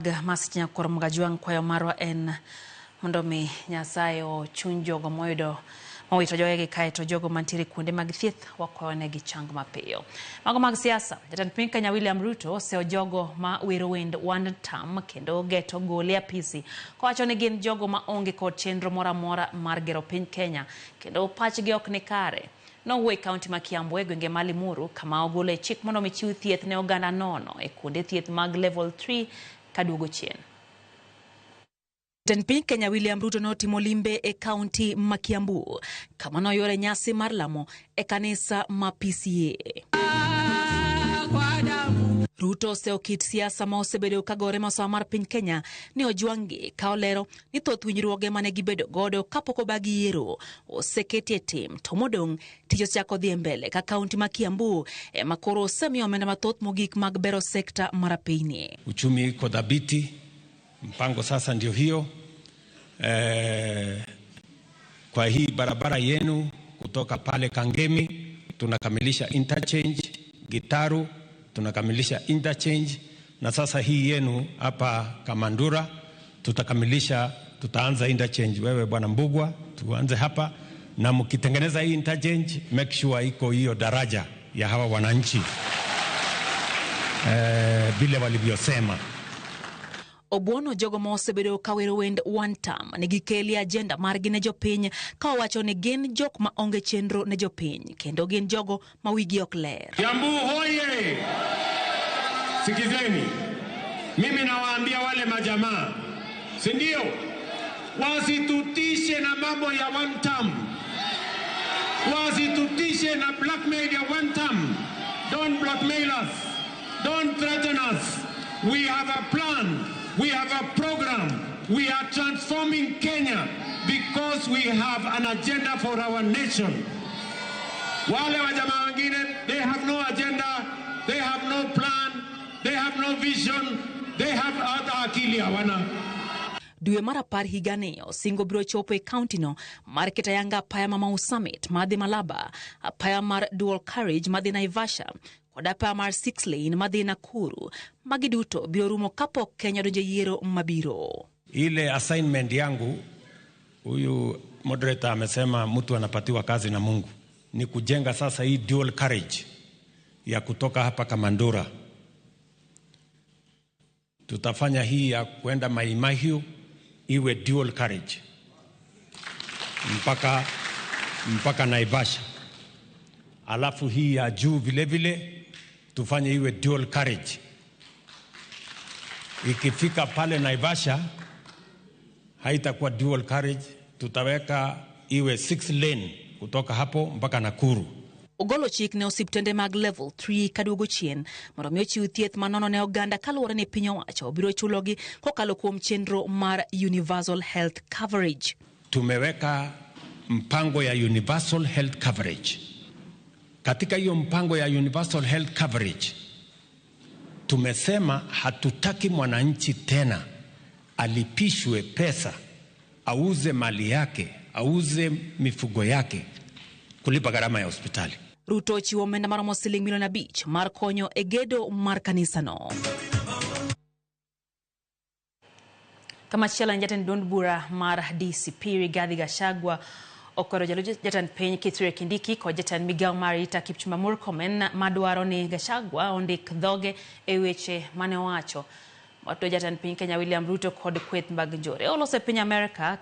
Masinya kormuga juang kwayo marwa en mondo mi Nyasaye ochung jogo moyudo mowito jowegi kae to jogo mantiere kuonde mag thieth wakwayo negi chang mapiyo. Mago mag siasa, Jatend Piny Kenya William Ruto oseo jogo ma wero wend one term kendo geto gole apisi kowacho ni gin jogo ma onge kod chenro moro amora mar gero piny Kenya kendo pachgi ok ni kare. Nowuoyo e kaunti ma Kiambu e gwenge ma Limuru kama ogolo chik mondo michiw thieth ne oganda nono e kuonde thieth mag level 3 kaduogo chien. Jatend Piny Kenya William Ruto notimo limbe e kaunti ma Kiambu kama noyore nyasi mar lamo e kanisa ma PCA. Ruto oseo kit siasa ma osebedo kagore masawa mar piny Kenya ni ojwang'gi ka olero ni thoth winjruoge mane gibedo godo kapok obagi yiero oseketi e tim to modong' tich ochako dhi mbele ka kaunti ma Kiambu ema koro osemiyo omenda mathoth mogik mag bero sekta mar pinyni. Uchumi iko dhabiti, mpango sasa ndio hiyo. Kwa hii barabara yenu kutoka pale Kangemi tunakamilisha interchange, Gitaru tunakamilisha interchange, na sasa hii yenu hapa Kamandura tutaanza interchange. Wewe bwana Mbugua, tuanze hapa, na mkitengeneza hii interchange make sure iko hiyo daraja ya hawa wananchi vile walivyosema. Obuono jogo ma osebedo kawero wend one term nigi keli agenda margi ne jopiny ka owacho ni gin jok ma onge chenro ne jopiny kendo gin jogo ma wigi ok ler. Kiambu hoye! Sikizeni, mimi nawaambia wale majamaa, si ndio? Wasitutishe na mambo ya one term, wasitutishe na blackmail ya one term. Don't blackmail us, don't threaten us. We have a plan, we have a program. We are transforming Kenya because we have an agenda for our nation. Wale wajamaa wengine, they have no agenda, they have no plan, they have no vision, they have other akili hawana. Dwe mar apar higani osingo biro chopo e kaunti no mar keto ayanga apaya ma Mau Summit madhi Malaba, apaya mar Dual Carriage madhi Naivasha kod apaya mar 6 lane madhi Nakuru. Magi duto biro rumo kapok Kenya donjo yiero mabiro. Ile assignment yangu, huyu moderator amesema mtu anapatiwa kazi na Mungu, ni kujenga sasa hii dual carriage ya kutoka hapa Kamandura. Tutafanya hii ya kwenda Mai Mahiu iwe dual carriage mpaka Naivasha. Alafu hii ya juu vile vile tufanye iwe dual carriage. Ikifika pale Naivasha haitakuwa dual carriage, tutaweka iwe 6 lane kutoka hapo mpaka Nakuru. Ogolo chik ne osiptende mag level 3 kaduogo chien mondo mi ochiw thieth manono ne oganda kaluwore ni piny owacho biro chulogi kokalo kuom chenro mar universal health coverage. Tumeweka mpango ya universal health coverage. Katika hiyo mpango ya universal health coverage tumesema hatutaki mwananchi tena alipishwe pesa, auze mali yake, auze mifugo yake kulipa gharama ya hospitali. Ruto chiwo omenda maromo siling milion 5 mar konyo e gedo mar kanisa no. Kama chielo jatend duond bura mar DCP Rigathi Gachagua okwero jatend piny Kithure Kindiki kod jatend migawo mar Rita Kipchumba Murkomen madwaro ni Gachagua ondik dhoge e weche mane owacho. Wato jatend piny Kenya William Ruto kod kweth mag njore olose piny Amerika